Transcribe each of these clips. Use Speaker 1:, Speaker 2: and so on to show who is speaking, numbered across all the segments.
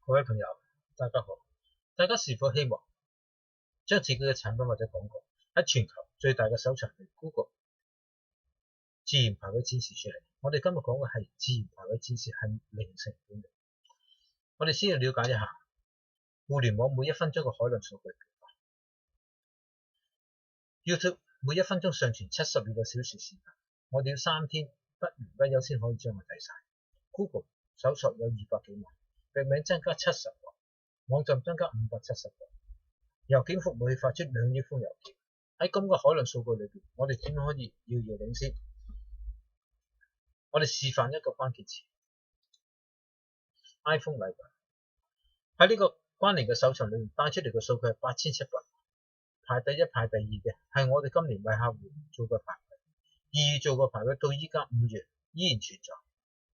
Speaker 1: 各位朋友，大家好。大家是否希望將自己嘅產品或者廣告喺全球最大嘅搜尋器 Google 自然排位展示出嚟？我哋今日講嘅係自然排位展示係零成本嘅。我哋先要了解一下互聯網每一分鐘嘅海量數據變化。YouTube 每一分鐘上傳72個小時視頻，我哋要3天不眠不休先可以將佢睇晒。Google 搜索有200幾萬，域名增加70個，網站增加570個，郵件服務器發出2億封郵件。喺咁嘅海量數據裏邊，我哋點可以遙遙領先？我哋示範一個關鍵詞 iPhone 禮品。喺呢個關聯嘅搜尋裏面帶出嚟嘅數據係8700，排第一排第二嘅係我哋今年為客戶做嘅排位，2月做嘅排位到依家5月依然存在，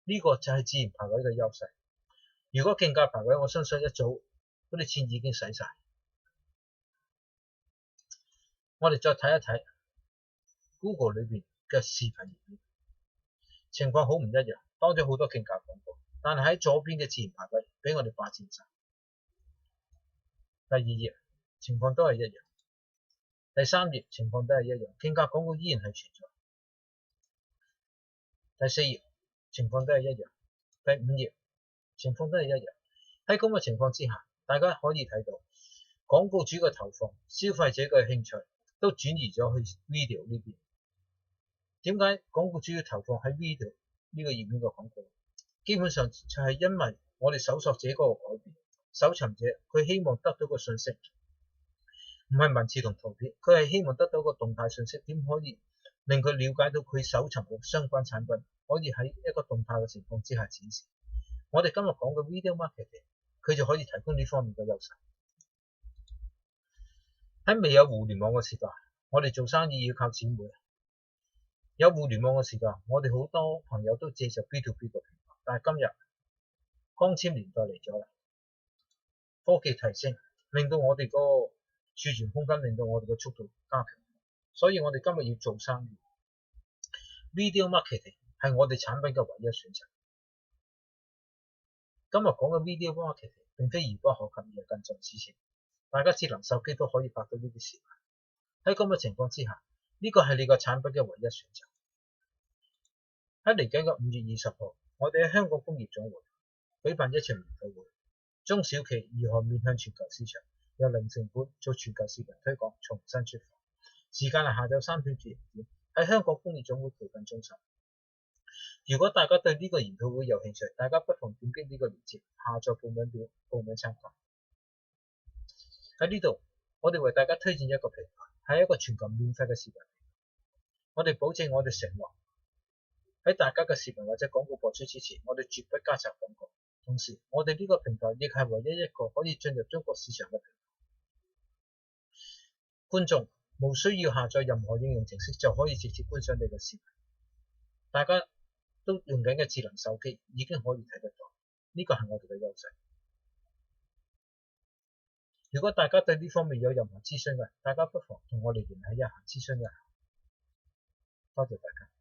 Speaker 1: 呢個就係自然排位嘅優勢。如果競價排位，我相信一早嗰啲錢已經使晒。我哋再睇一睇 Google 裏邊嘅視頻頁面，情況好唔一樣，多咗好多競價廣告，但係喺左邊嘅自然排位俾我哋霸佔晒。第2頁情況都係一樣，第3頁情況都係一樣，競價廣告依然係存在。第4頁情況都係一樣，第5頁情況都係一樣。喺咁嘅情況之下，大家可以睇到廣告主嘅投放、消費者嘅興趣都轉移咗去 video 呢邊。點解廣告主要投放喺 video 呢個頁面嘅廣告？基本上就係因為我哋搜索者嗰個改變，搜尋者佢希望得到個信息，唔係文字同圖片，佢係希望得到個動態信息，點可以令佢了解到佢搜尋嘅相關產品可以喺一個動態嘅情況之下展示。我哋今日講嘅 video marketing， 佢就可以提供呢方面嘅優勢。喺未有互聯網嘅時代，我哋做生意要靠姊妹。有互聯網嘅時代，我哋好多朋友都借助 B2B 嘅平台，但係今日光纖年代嚟咗啦，科技提升令到我哋個儲存空間，令到我哋嘅速度加強，所以我哋今日要做生意。Video marketing 係我哋產品嘅唯一選擇。今日講嘅 video marketing 並非遙不可及，而係近在咫尺。大家智能手機都可以拍到呢啲視頻。喺咁嘅情況之下，呢個係你個產品嘅唯一選擇。喺嚟緊嘅5月20號，我哋喺香港工業總會舉辦一場研討會，中小企如何面向全球市場，由零成本做全球市場推廣，重新出發。時間係下晝3點至6點，喺香港工業總會培訓中心。如果大家對呢個研討會有興趣，大家不妨點擊呢個鏈接，下載報名表，報名參加。喺呢度，我哋為大家推薦一個平台，係一個全球免費嘅視頻。我哋保證我哋承諾喺大家嘅視頻或者廣告播出之前，我哋絕不加插廣告。同時，我哋呢個平台亦係唯一一個可以進入中國市場嘅平台。觀眾無需要下載任何應用程式就可以直接觀賞你嘅視頻。大家都用緊嘅智能手機已經可以睇得到，呢個係我哋嘅優勢。如果大家對呢方面有任何諮詢嘅，大家不妨同我哋聯繫一下諮詢一下。多謝大家。